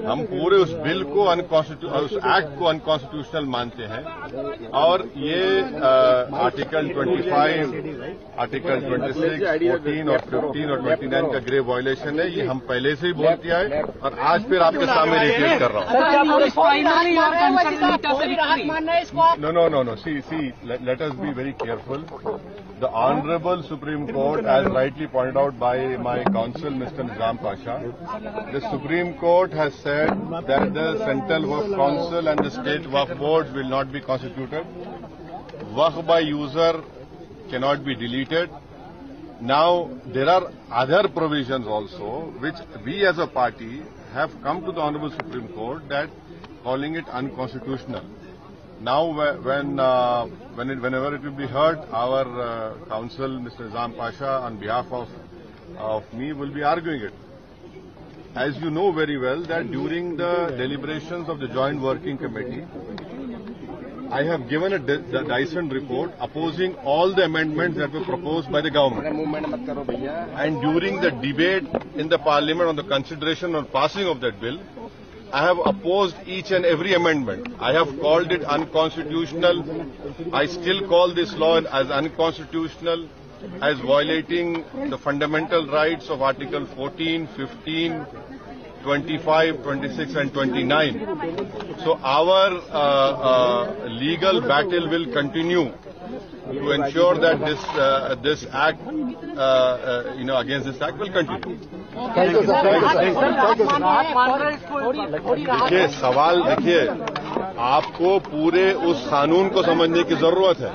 हम पूरे उस बिल को उस एक्ट को अनकॉन्स्टिट्यूशनल मानते हैं और ये आर्टिकल 25, आर्टिकल 26, 14 और 15 और 29 का ग्रेव वायलेशन है। ये हम पहले से ही बोलते आए और आज फिर आपके सामने रिपीट कर रहा हूँ। No. See, let us be very careful. The Honorable Supreme Court, as rightly pointed out by my counsel, Mr. Nizam Pasha, the Supreme Court has said that the Central Waqf Council and the State Waqf Boards will not be constituted. Waqf by user cannot be deleted. Now, there are other provisions also, which we as a party have come to the Honorable Supreme Court that calling it unconstitutional. Now, whenever it will be heard, our counsel, Mr. Nizam Pasha, on behalf of me, will be arguing it. As you know very well, that during the deliberations of the Joint Working Committee, I have given a dissent report opposing all the amendments that were proposed by the government. And during the debate in the Parliament on the consideration or passing of that bill, I have opposed each and every amendment. I have called it unconstitutional. I still call this law as unconstitutional, as violating the fundamental rights of Article 14, 15, 25, 26 and 29. So our legal battle will continue to ensure that this act, against this act will continue. देखिए सवाल देखिए आपको पूरे उस कानून को समझने की जरूरत है।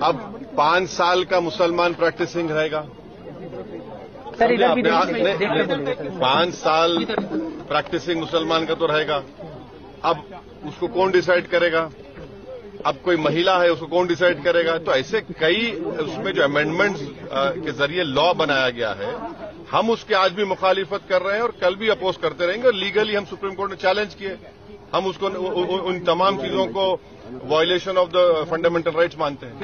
अब 5 साल का मुसलमान प्रैक्टिसिंग रहेगा, 5 साल प्रैक्टिसिंग मुसलमान का तो रहेगा। अब उसको कौन डिसाइड करेगा? अब कोई महिला है उसको कौन डिसाइड करेगा? तो ऐसे कई उसमें जो अमेंडमेंट्स के जरिए लॉ बनाया गया है, हम उसके आज भी मुखालिफत कर रहे हैं और कल भी अपोज करते रहेंगे। और लीगली हम सुप्रीम कोर्ट ने चैलेंज किए, हम उसको उन तमाम चीजों को violation of the fundamental rights मानते हैं।